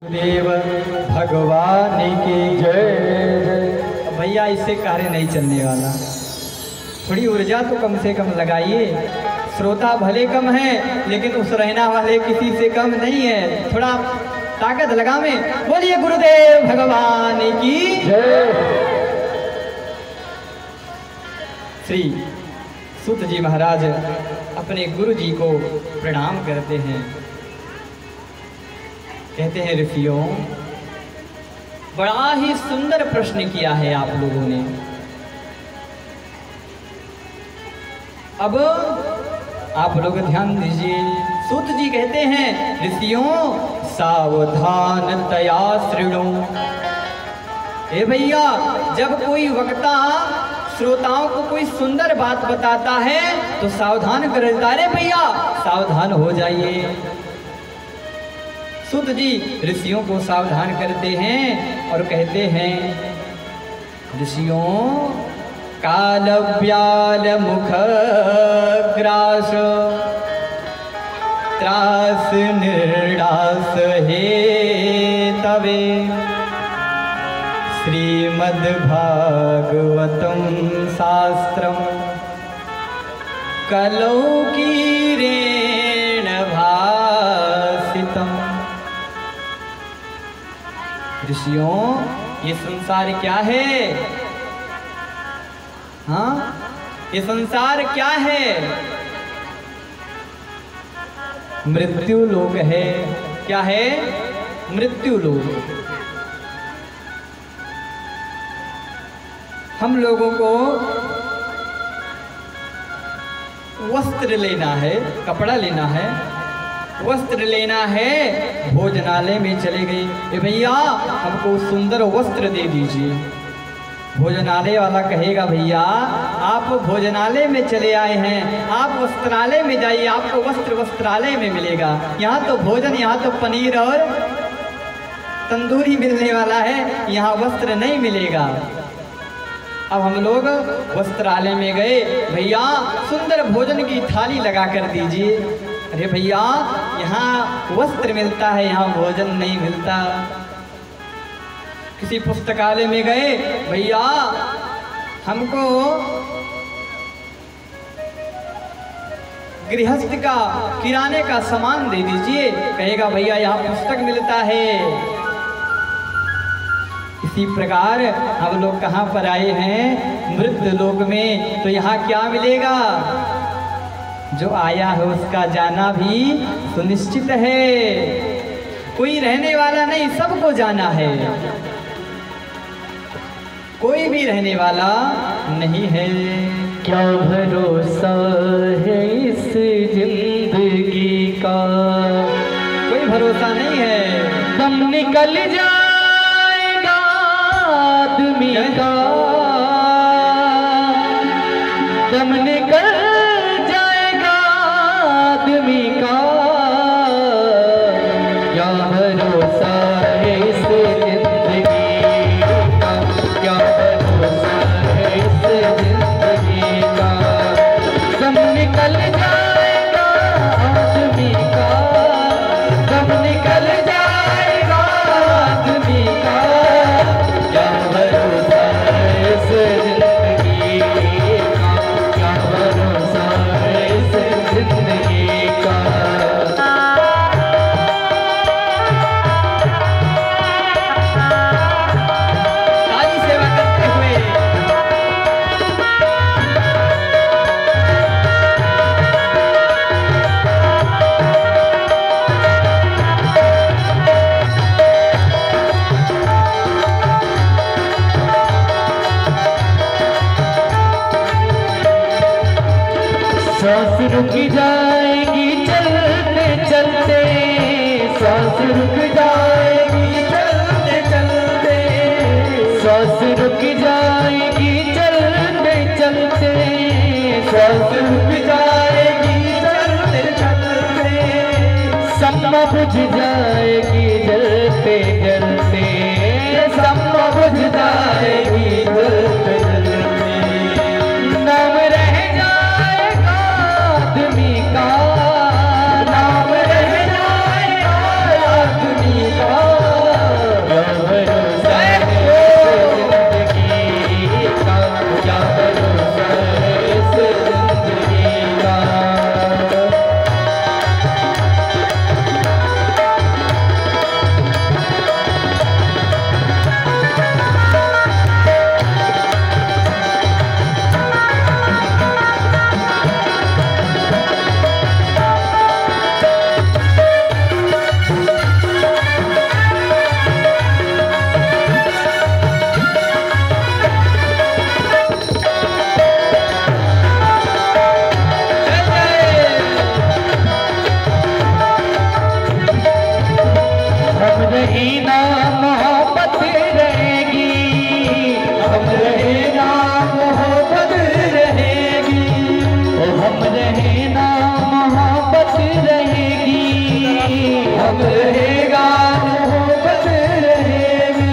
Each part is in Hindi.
देव भगवान की जय। भैया इससे कार्य नहीं चलने वाला, थोड़ी ऊर्जा तो कम से कम लगाइए। श्रोता भले कम है लेकिन उस रहना वाले किसी से कम नहीं है, थोड़ा ताकत लगा में बोलिए गुरुदेव भगवान की जय। श्री सूत जी महाराज अपने गुरु जी को प्रणाम करते हैं, कहते हैं ऋषियों बड़ा ही सुंदर प्रश्न किया है आप लोगों ने। अब आप लोग ध्यान दीजिए। सूत जी कहते हैं ऋषियों सावधान तया श्रृणु। ए भैया, जब कोई वक्ता श्रोताओं को कोई सुंदर बात बताता है तो सावधान कर देता है। भैया सावधान हो जाइए। सूत जी ऋषियों को सावधान करते हैं और कहते हैं ऋषियों काल व्याल मुख ग्रास त्रास निर्णास हे तवे श्रीमद्भागवतम शास्त्रम कलौकीरेण भासितम। ऋषियों ये संसार क्या है? हाँ, ये संसार क्या है? मृत्यु लोक है। क्या है? मृत्यु लोक। हम लोगों को वस्त्र लेना है, कपड़ा लेना है, वस्त्र लेना है, भोजनालय में चले गए, ए भैया हमको सुंदर वस्त्र दे दीजिए। भोजनालय वाला कहेगा भैया आप भोजनालय में चले आए हैं, आप वस्त्रालय में जाइए, आपको वस्त्र वस्त्रालय में मिलेगा। यहाँ तो भोजन, यहाँ तो पनीर और तंदूरी मिलने वाला है, यहाँ वस्त्र नहीं मिलेगा। अब हम लोग वस्त्रालय में गए, भैया सुंदर भोजन की थाली लगा कर दीजिए। अरे भैया यहाँ वस्त्र मिलता है, यहाँ भोजन नहीं मिलता। किसी पुस्तकालय में गए, भैया हमको गृहस्थ का किराने का सामान दे दीजिए, कहेगा भैया यहाँ पुस्तक मिलता है। इसी प्रकार हम लोग कहाँ पर आए हैं? मृत लोक में। तो यहाँ क्या मिलेगा? जो आया है उसका जाना भी सुनिश्चित है। कोई रहने वाला नहीं, सबको जाना है, कोई भी रहने वाला नहीं है। क्या भरोसा है इस जिंदगी का, कोई भरोसा नहीं है। दम निकल जाएगा आदमी का, दम निकल जाएगा आदमी का। क्या भरोसा है इस जिंदगी का, क्या भरोसा है इस जिंदगी का। दम निकल जाएगा आदमी का, दम निकल जाएगा आदमी का। क्या भरोसा है इस जिंदगी का, क्या भरोसा है इस जिंदगी का। सारी सेवा करते हुए सांस रुक जाएगी चलते चलते, सांस रुक जाएगी चलते चलते, सांस रुक जाएगी चलते चलते, सांस रुक जाएगी चलते चलते। सम्मा बुझ जाएगी जलते जलते, सम्मा बुझ जाएगी जलते जलते। नाम रह जाएगा आदमी का, नाम रह जाएगा आदमी का। रहे ना मोहब्बत रहेगी, हम रहे ना मोहब्बत रहेगी, हम रहे ना मोहब्बत रहेगी, हम रहेगा मोहब्बत रहेगी।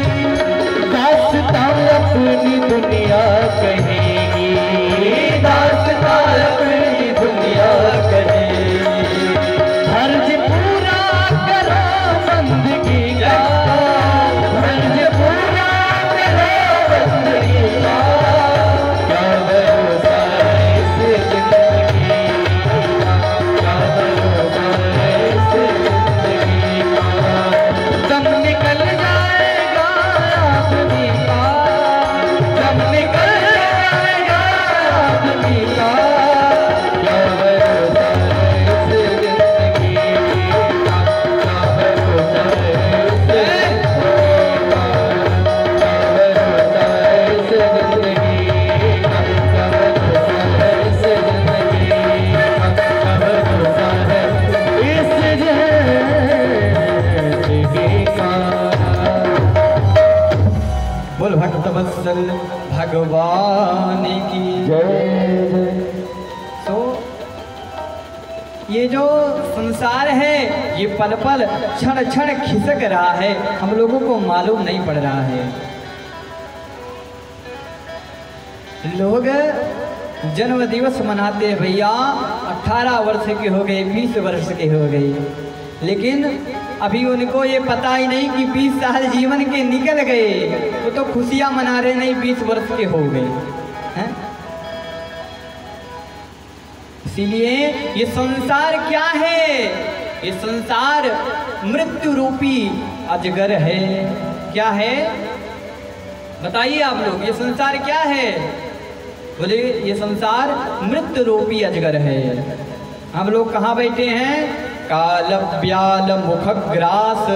दास्तां अपनी दुनिया कहेगी, दास्तां अपनी दुनिया कहेगी। फर्ज पूरा करो बंदगी का, फर्ज पूरा करो बंदगी का, क्या भरोसा है इस जिंदगी का, क्या भरोसा है इस जिंदगी का। दम निकल जाएगा आदमी का, दम निकल जाएगा आदमी का, क्या भरोसा है इस जिंदगी का, क्या भरोसा है इस जिंदगी का, क्या भरोसा है इस जिंदगी का, क्या भरोसा है इस जिंदगी का, क्या भरोसा है इस जिंदगी का। बोल भक्त वत्सल भगवान की। तो ये जो संसार है ये पल पल क्षण क्षण खिसक रहा है, हम लोगों को मालूम नहीं पड़ रहा है। लोग जन्म दिवस मनाते हैं भैया, 18 वर्ष के हो गए, 20 वर्ष के हो गए, लेकिन अभी उनको ये पता ही नहीं कि 20 साल जीवन के निकल गए। वो तो खुशियां मना रहे नहीं 20 वर्ष के हो गए हैं। इसीलिए ये संसार क्या है? ये संसार मृत्यु रूपी अजगर है। क्या है बताइए आप लोग, ये संसार क्या है? बोले ये संसार मृत्यु रूपी अजगर है। हम लोग कहाँ बैठे हैं? काल ब्याल मुखग्रास।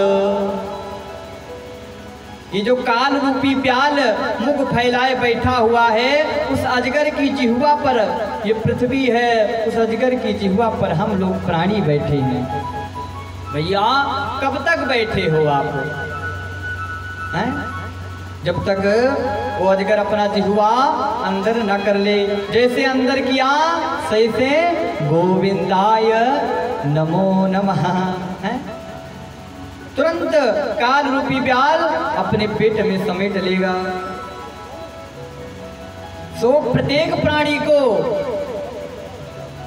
ये जो काल रूपी ब्याल मुख फैलाए बैठा हुआ है, उस अजगर की जिह्वा पर ये पृथ्वी है, उस अजगर की जिह्वा पर हम लोग प्राणी बैठे हैं। भैया कब तक बैठे हो आप हैं? जब तक वो अजगर अपना जिह्वा अंदर न कर ले। जैसे अंदर किया सैसे गोविंदाय नमो नमः है। तुरंत काल रूपी ब्याल अपने पेट में समेट लेगा। सो प्रत्येक प्राणी को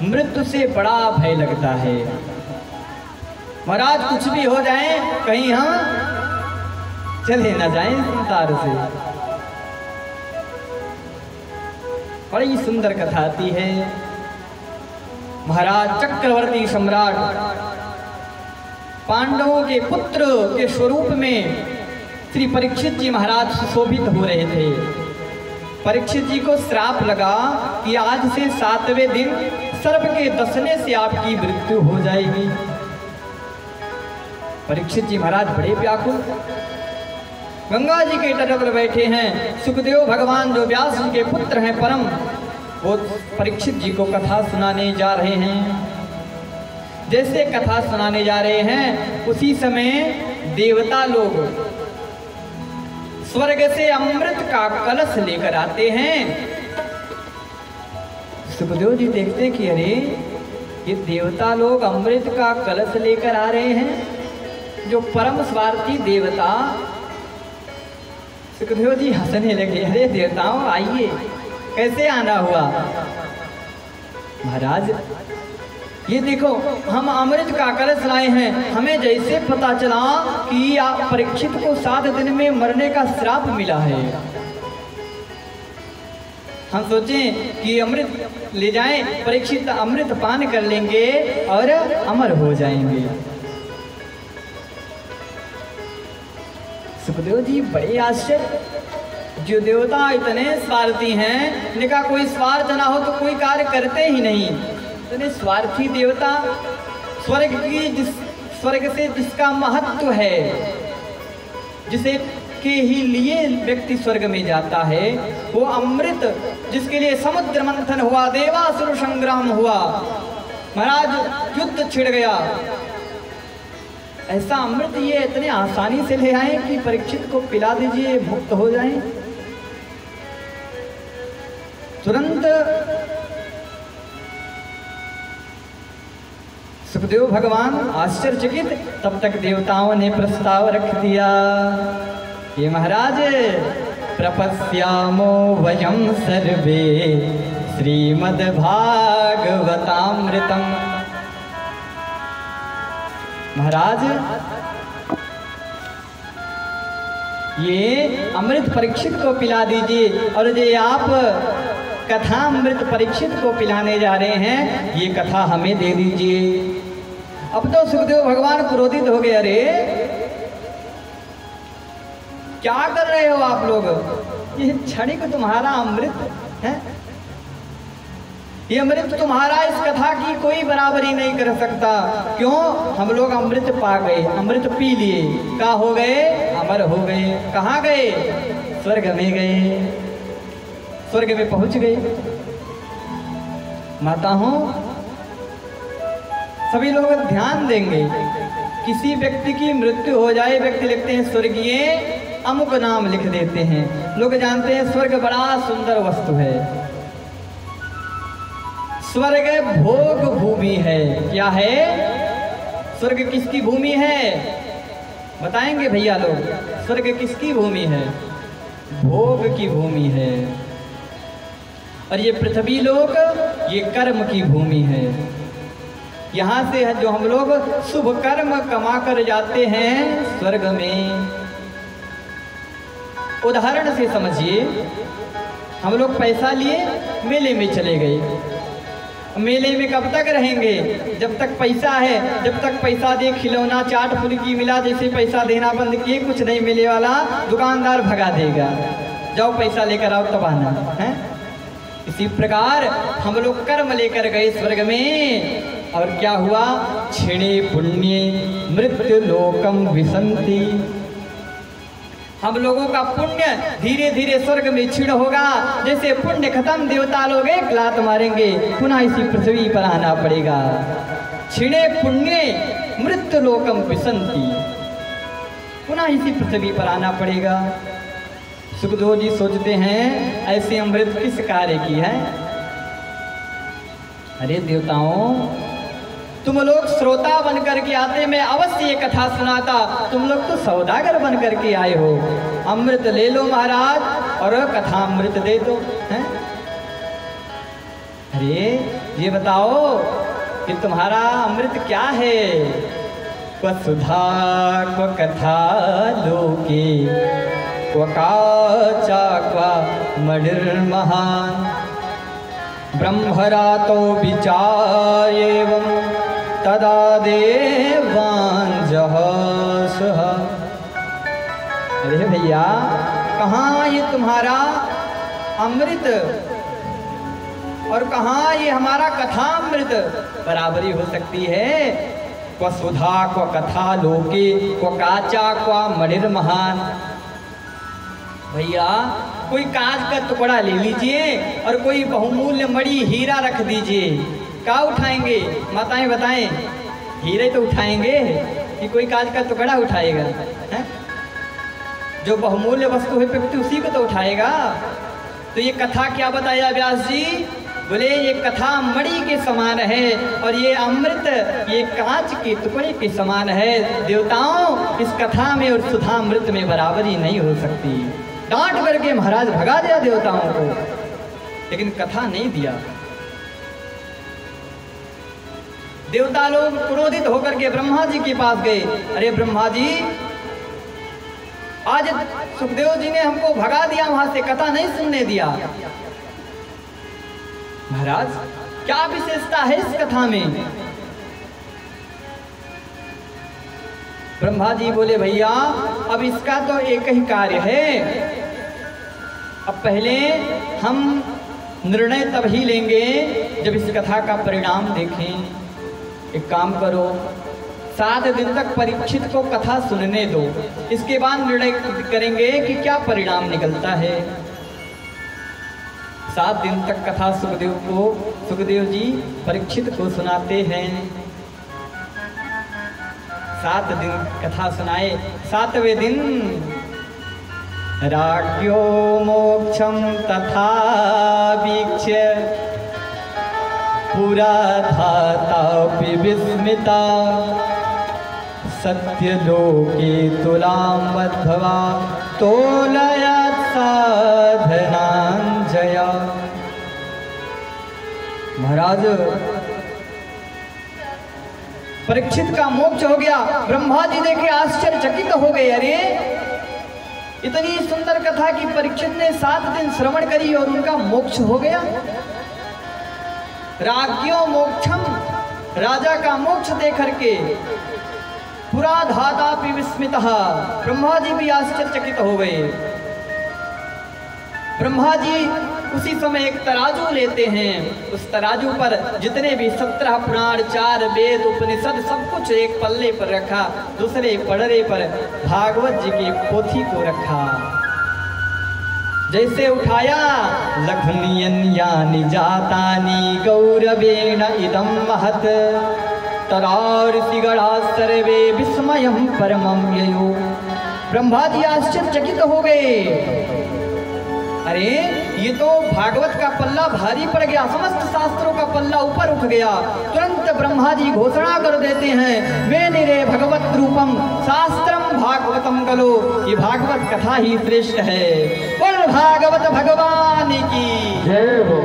मृत्यु से बड़ा भय लगता है। महाराज कुछ भी हो जाए, कहीं हम चले न जाएं संसार से। बड़ी सुंदर कथा आती है। महाराज चक्रवर्ती सम्राट पांडवों के पुत्र के स्वरूप में श्री परीक्षित जी महाराज सुशोभित हो रहे थे। परीक्षित जी को श्राप लगा कि आज से 7वें दिन सर्प के डसने से आपकी मृत्यु हो जाएगी। परीक्षित जी महाराज बड़े व्याकुल गंगा जी के तट पर बैठे हैं। सुखदेव भगवान जो व्यास जी के पुत्र हैं परम, वो परीक्षित जी को कथा सुनाने जा रहे हैं। जैसे कथा सुनाने जा रहे हैं, उसी समय देवता लोग स्वर्ग से अमृत का कलश लेकर आते हैं। सुखदेव जी देखते हैं कि अरे ये देवता लोग अमृत का कलश लेकर आ रहे हैं। जो परम स्वार्थी देवता, सुखदेव जी हंसने लगे। अरे देवताओं आइए, कैसे आना हुआ? महाराज ये देखो हम अमृत का कलश लाए हैं। हमें जैसे पता चला कि आप परीक्षित को 7 दिन में मरने का श्राप मिला है, हम सोचें कि अमृत ले जाएं, परीक्षित अमृत पान कर लेंगे और अमर हो जाएंगे। सुखदेव जी बड़े आश्चर्य, जो देवता इतने स्वार्थी हैं, इनका कोई स्वार्थ ना हो तो कोई कार्य करते ही नहीं। इतने स्वार्थी देवता, स्वर्ग से जिसका महत्व है, जिसे के ही लिए व्यक्ति स्वर्ग में जाता है, वो अमृत जिसके लिए समुद्र मंथन हुआ, देवासुर संग्राम हुआ, महाराज युद्ध छिड़ गया, ऐसा अमृत ये इतने आसानी से ले आए कि परीक्षित को पिला दीजिए, मुक्त हो जाएं। तुरंत सुखदेव भगवान आश्चर्यचकित, तब तक देवताओं ने प्रस्ताव रख दिया, ये महाराज प्रपस्यामो वयम सर्वे श्रीमद्भागवतामृतम। महाराज ये अमृत परीक्षित को पिला दीजिए, और ये आप कथा अमृत परीक्षित को पिलाने जा रहे हैं, ये कथा हमें दे दीजिए। अब तो सुखदेव भगवान क्रोधित हो गए, अरे क्या कर रहे हो आप लोग, ये क्षणिक तुम्हारा अमृत है, ये अमृत तुम्हारा इस कथा की कोई बराबरी नहीं कर सकता। क्यों? हम लोग अमृत पा गए, अमृत पी लिए, क्या हो गए? अमर हो गए। कहाँ गए? स्वर्ग में गए, स्वर्ग में पहुंच गए। माता हूं, सभी लोग ध्यान देंगे, किसी व्यक्ति की मृत्यु हो जाए, व्यक्ति लिखते हैं स्वर्गीय अमुक नाम लिख देते हैं। लोग जानते हैं स्वर्ग बड़ा सुंदर वस्तु है, स्वर्ग भोग भूमि है। क्या है? स्वर्ग किसकी भूमि है? बताएंगे भैया लोग, स्वर्ग किसकी भूमि है? भोग की भूमि है। और ये पृथ्वी लोक, ये कर्म की भूमि है। यहाँ से जो हम लोग शुभ कर्म कमा कर जाते हैं स्वर्ग में। उदाहरण से समझिए, हम लोग पैसा लिए मेले में चले गए, मेले में कब तक रहेंगे? जब तक पैसा है, जब तक पैसा दे, खिलौना चाट फुल्की मिला, जैसे पैसा देना बंद किए कुछ नहीं मिले वाला, दुकानदार भगा देगा, जाओ पैसा लेकर आओ तब आना है। इसी प्रकार हम लोग कर्म लेकर गए स्वर्ग में, और क्या हुआ? क्षीणे पुण्य मृत्यु लोकम विसंति। हम लोगों का पुण्य धीरे धीरे स्वर्ग में क्षीण होगा। जैसे पुण्य खत्म, देवता लोग एक लात मारेंगे, पुनः इसी पृथ्वी पर आना पड़ेगा। क्षीणे पुण्य मृत्यु लोकम विसंति, पुनः इसी पृथ्वी पर आना पड़ेगा। सुखदेव जी सोचते हैं, ऐसे अमृत किस कार्य की है? अरे देवताओं, तुम लोग श्रोता बन करके आते, मैं अवश्य ये कथा सुनाता, तुम लोग तो सौदागर बन करके आए हो। अमृत ले लो महाराज, और कथा अमृत दे दो हैं? अरे ये बताओ कि तुम्हारा अमृत क्या है? क्व सुधा क्व कथा लोके क्व काचा क्व मणिर्महान ब्रह्मरातो विचार एवं तदा देवांजः सह। अरे भैया, कहाँ ये तुम्हारा अमृत और कहाँ ये हमारा कथा अमृत बराबरी हो सकती है? क्व सुधा क्व कथा लोके क्व काचा क्व मणिर्महान। भैया, कोई कांच का टुकड़ा ले लीजिए और कोई बहुमूल्य मणि हीरा रख दीजिए, क्या उठाएंगे? माताएं बताएं, हीरे तो उठाएंगे कि कोई कांच का टुकड़ा उठाएगा है? जो बहुमूल्य वस्तु है व्यक्ति उसी को तो उठाएगा। तो ये कथा क्या बताया व्यास जी? बोले ये कथा मणि के समान है, और ये अमृत ये कांच के टुकड़े के समान है। देवताओं, इस कथा में और सुधा अमृत में बराबरी नहीं हो सकती। डांट करके महाराज भगा दिया देवताओं को, लेकिन कथा नहीं दिया। देवता लोग क्रोधित होकर के ब्रह्मा जी के पास गए। अरे ब्रह्मा जी, आज सुखदेव जी ने हमको भगा दिया, वहां से कथा नहीं सुनने दिया। महाराज, क्या विशेषता है इस कथा में? ब्रह्मा जी बोले, भैया अब इसका तो एक ही कार्य है। अब पहले हम निर्णय तब ही लेंगे जब इस कथा का परिणाम देखें। एक काम करो, 7 दिन तक परीक्षित को कथा सुनने दो, इसके बाद निर्णय करेंगे कि क्या परिणाम निकलता है। 7 दिन तक कथा सुखदेव जी परीक्षित को सुनाते हैं। 7 दिन कथा सुनाए। 7वें दिन राज्ञो मोक्षम तथा वीक्ष्य पुरा धातापि विस्मिता सत्यलोके तुलां बद्ध्वा तोलयत् साधनाञ्जया। महाराज परीक्षित का मोक्ष हो गया। ब्रह्मा जी देखे आश्चर्यचकित हो गए। अरे इतनी सुंदर कथा की परीक्षित ने 7 दिन श्रवण करी और उनका मोक्ष हो गया। राज्ञो मोक्षम, राजा का मोक्ष देकर के पुरा धातापि विस्मितः, ब्रह्मा जी भी आश्चर्यचकित हो गए। ब्रह्मा जी उसी समय एक तराजू लेते हैं। उस तराजू पर जितने भी 17 पुराण, 4 वेद, उपनिषद सब कुछ एक पल्ले पर रखा। दूसरे पड़रे पर भागवत जी की पोथी को रखा। जैसे उठाया लघुनियन्यानि जातानि गौरवेण इदं महत् तरार्षिगणा सर्वे विस्मयं परमं ययो। ब्रह्मा जी आश्चर्यचकित हो गए। अरे ये तो भागवत का पल्ला भारी पड़ गया, समस्त शास्त्रों का पल्ला ऊपर उठ गया। तुरंत ब्रह्मा जी घोषणा कर देते हैं, वे निरे भगवत रूपम शास्त्रम भागवतम गलो। ये भागवत कथा ही श्रेष्ठ है। बोल भागवत भगवान की जय हो।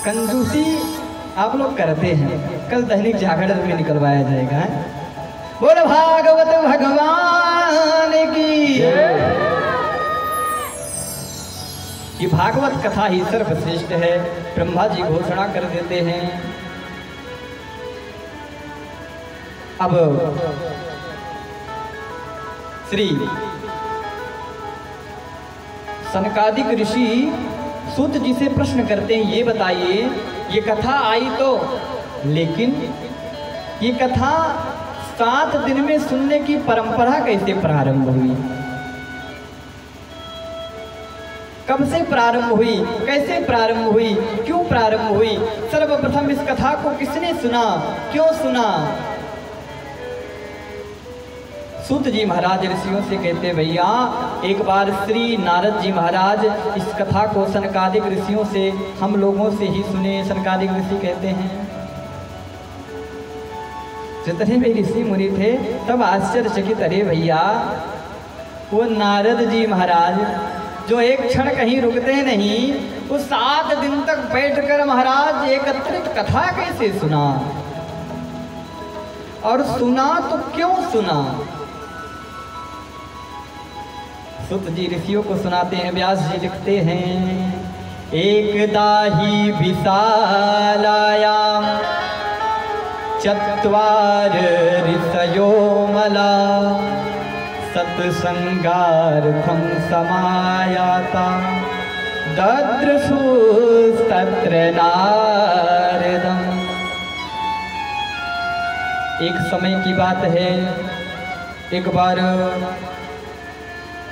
कंजूसी आप लोग करते हैं, कल दैनिक जागरण में निकलवाया जाएगा। बोल भागवत भगवान की जय। ये भागवत कथा ही सर्वश्रेष्ठ है। ब्रह्मा जी घोषणा कर देते हैं। अब श्री सनकादिक ऋषि सूत जी से प्रश्न करते हैं, ये बताइए ये कथा आई तो, लेकिन ये कथा 7 दिन में सुनने की परंपरा कैसे प्रारंभ हुई? कब से प्रारंभ हुई, कैसे प्रारंभ हुई, क्यों प्रारंभ हुई? सर्वप्रथम इस कथा को किसने सुना, क्यों सुना? सूत जी महाराज ऋषियों से कहते, भैया एक बार श्री नारद जी महाराज इस कथा को सनकादिक ऋषियों से, हम लोगों से ही सुने। सनकादिक ऋषि कहते हैं जितने भी ऋषि मुनि थे तब आश्चर्यचकित। अरे भैया वो नारद जी महाराज जो एक क्षण कहीं रुकते नहीं, वो 7 दिन तक बैठकर महाराज एकत्रित कथा कैसे सुना? और सुना तो क्यों सुना? सूत जी ऋषियों को सुनाते हैं। व्यास जी लिखते हैं, एकदा ही विशालायां चत्वार ऋषयो मला सत्संगार्थं समायाता ददृशुस्तत्र नारदम्। एक समय की बात है, एक बार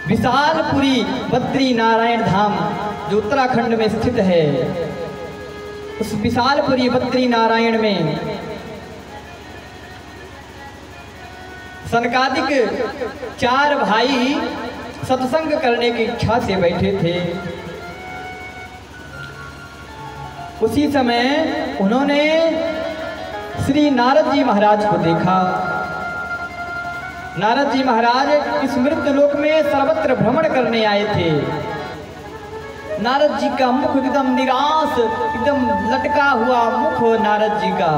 विशालपुरी बद्री नारायण धाम जो उत्तराखंड में स्थित है, उस विशालपुरी बद्री नारायण में सनकादिक 4 भाई सत्संग करने की इच्छा से बैठे थे। उसी समय उन्होंने श्री नारद जी महाराज को देखा। नारद जी महाराज इस मृत्यु लोक में सर्वत्र भ्रमण करने आए थे। नारद जी का मुख एकदम निराश, एकदम लटका हुआ मुख नारद जी का।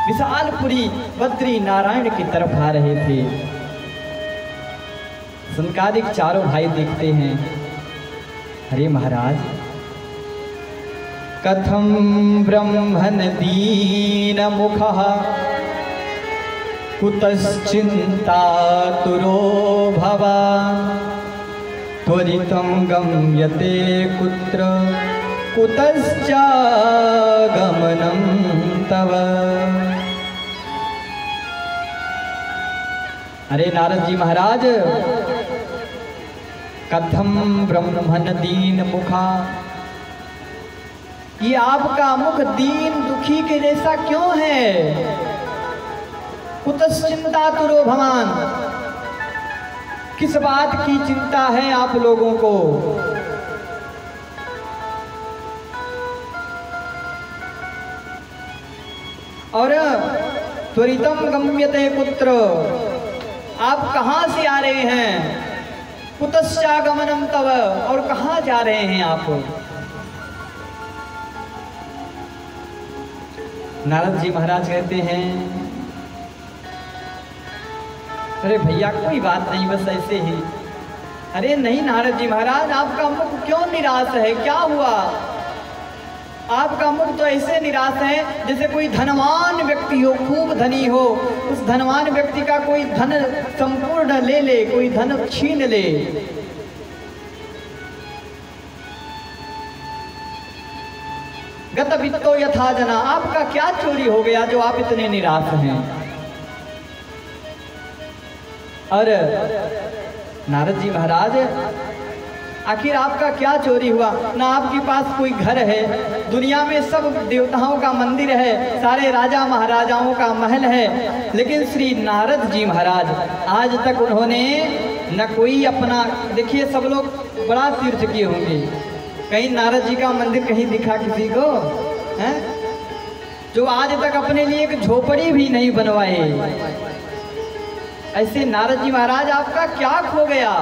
विशालपुरी बद्री नारायण की तरफ आ रहे थे। सनकादिक 4 भाई देखते हैं, अरे महाराज कथम ब्रह्मन् दीन मुखः कुतश्चिन्तातुरो भवान् त्वरितं गम्यते कुत्र कुतश्चागमनं तव। अरे नारद जी महाराज, कथम ब्रह्मन् दीन मुखा, ये आपका मुख दीन दुखी के जैसा क्यों है? कुतश्चिंता तुरो भवान, किस बात की चिंता है आप लोगों को? और त्वरितम गम्यते पुत्र, आप कहां से आ रहे हैं? कुतश्चागमनम तव, और कहां जा रहे हैं आप? नारद जी महाराज कहते हैं, अरे भैया कोई बात नहीं, बस ऐसे ही। अरे नहीं नारद जी महाराज, आपका मुख क्यों निराश है? क्या हुआ? आपका मुख तो ऐसे निराश है जैसे कोई धनवान व्यक्ति हो, खूब धनी हो, उस धनवान व्यक्ति का कोई धन संपूर्ण ले ले, कोई धन छीन ले। गत वित्तो यथा जना, आपका क्या चोरी हो गया जो आप इतने निराश हैं? और नारद जी महाराज, आखिर आपका क्या चोरी हुआ? ना आपके पास कोई घर है, दुनिया में सब देवताओं का मंदिर है, सारे राजा महाराजाओं का महल है, लेकिन श्री नारद जी महाराज आज तक उन्होंने न कोई अपना, देखिए सब लोग बड़ा तीर्थ किए होंगे, कहीं नारद जी का मंदिर कहीं दिखा किसी को है? जो आज तक अपने लिए एक झोपड़ी भी नहीं बनवाए। ऐसे नारद जी महाराज आपका क्या खो गया?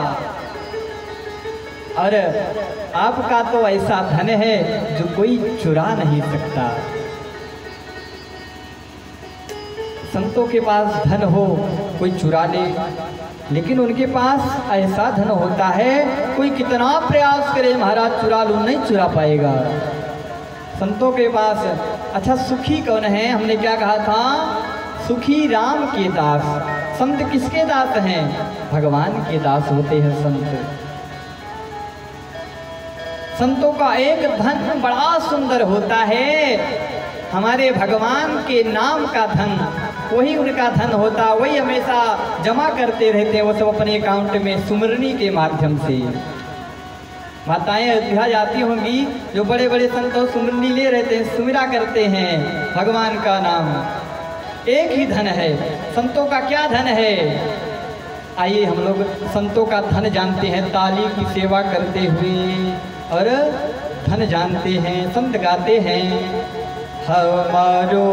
और आपका तो ऐसा धन है जो कोई चुरा नहीं सकता। संतों के पास धन हो कोई चुरा ले, लेकिन उनके पास ऐसा धन होता है कोई कितना प्रयास करे महाराज चुरा लूं, नहीं चुरा पाएगा। संतों के पास, अच्छा सुखी कौन है? हमने क्या कहा था? सुखी राम के दास। संत किसके दास हैं? भगवान के दास होते हैं संत। संतों का एक धन बड़ा सुंदर होता है, हमारे भगवान के नाम का धन, वही उनका धन होता, वही हमेशा जमा करते रहते हैं वो सब अपने अकाउंट में सुमरनी के माध्यम से। माताएं अयोध्या जाती होंगी, जो बड़े बड़े संत सुमरनी ले रहते हैं, सुमिरा करते हैं भगवान का नाम। एक ही धन है, संतों का क्या धन है? आइए हम लोग संतों का धन जानते हैं, ताली की सेवा करते हुए, और धन जानते हैं। संत गाते हैं, हमारो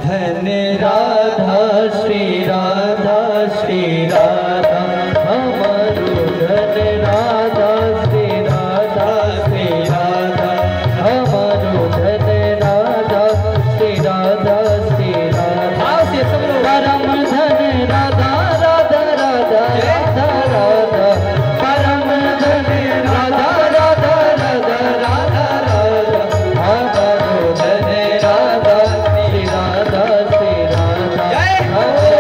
धन राधा श्री राधा श्री राधा, हमारो धन राधा श्री राधा श्री राधा, हमारो धन राधा श्री राधा श्री राधा। से सब लोग परम धन राधा राधा राधा राधा राधा, परम धन राधा राधा राधा राधा राधा, हमारो धन राधा श्री राधा श्री राधा, हमारो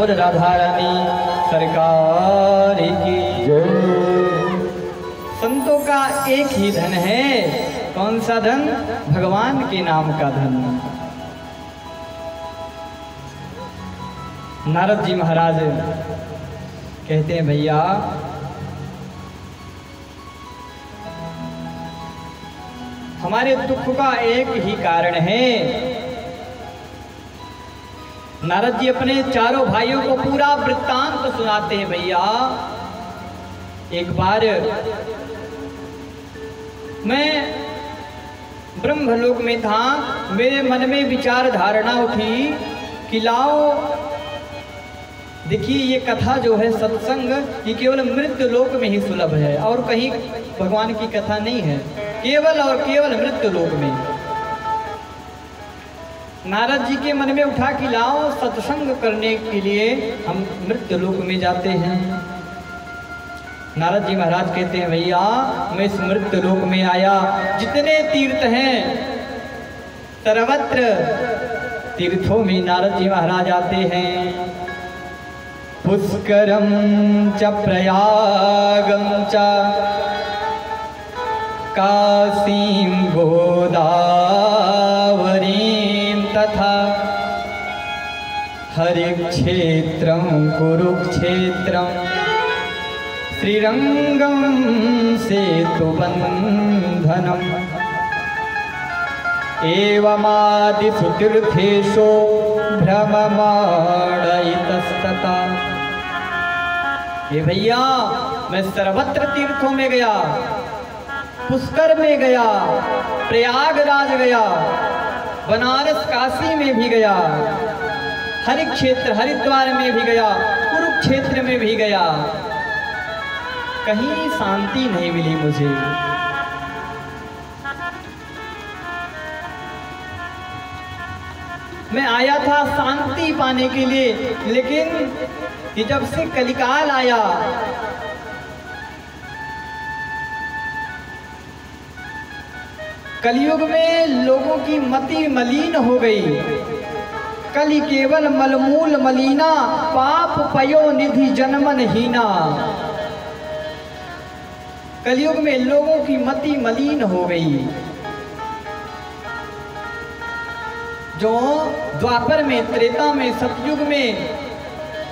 बोल राधा रानी सरकार की जय। संतों का एक ही धन है, कौन सा धन? भगवान के नाम का धन। नारद जी महाराज कहते हैं भैया हमारे दुख का एक ही कारण है। नारद जी अपने चारों भाइयों को पूरा वृत्तांत सुनाते हैं। भैया एक बार मैं ब्रह्मलोक में था, मेरे मन में विचार धारणा उठी कि लाओ देखिए ये कथा जो है सत्संग ये केवल मृत्यु लोक में ही सुलभ है और कहीं भगवान की कथा नहीं है, केवल और केवल मृत्यु लोक में। नारद जी के मन में उठा कि लाओ सत्संग करने के लिए हम मृत्यु लोक में जाते हैं। नारद जी महाराज कहते हैं भैया मैं इस मृत्यु लोक में आया, जितने तीर्थ हैं सर्वत्र तीर्थों में नारद जी महाराज आते हैं। पुष्करम च प्रयागम च काशीं गोदावरीं तथा हरिक्षेत्रं कुरुक्षेत्रं श्रीरंगं सेतुबन्धनम् एवमादिषु तीर्थेषु भ्रममाण इतस्ततः। ये भैया मैं सर्वत्र तीर्थों में गया, पुष्कर में गया, प्रयागराज गया, बनारस काशी में भी गया, हरिक्षेत्र हरिद्वार में भी गया, कुरुक्षेत्र में भी गया, कहीं शांति नहीं मिली मुझे। मैं आया था शांति पाने के लिए, लेकिन ये जब से कलिकाल आया कलयुग में लोगों की मति मलिन हो गई। कलि केवल मलमूल मलिना पाप पयो निधि जन्मन हीना। कलयुग में लोगों की मति मलिन हो गई। जो द्वापर में त्रेता में सतयुग में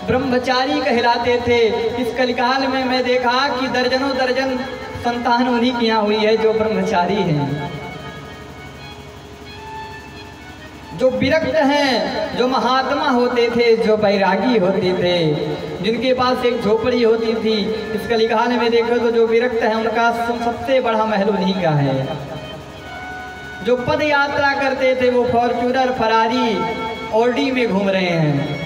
ब्रह्मचारी कहलाते थे, इस कलिकाल में मैं देखा कि दर्जनों दर्जन संतान उन्हीं की यहाँ हुई है जो ब्रह्मचारी हैं, जो विरक्त हैं, जो महात्मा होते थे, जो बैरागी होते थे, जिनके पास एक झोपड़ी होती थी। इस कलिकाल में देखो तो जो विरक्त हैं उनका सबसे बड़ा महल उन्हीं का है। जो पद यात्रा करते थे वो फॉर्च्यूनर फरारी ऑडी में घूम रहे हैं।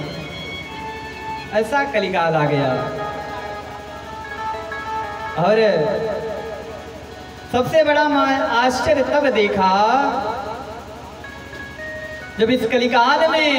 ऐसा कलिकाल आ गया। और सबसे बड़ा आश्चर्य तब देखा जब इस कलिकाल में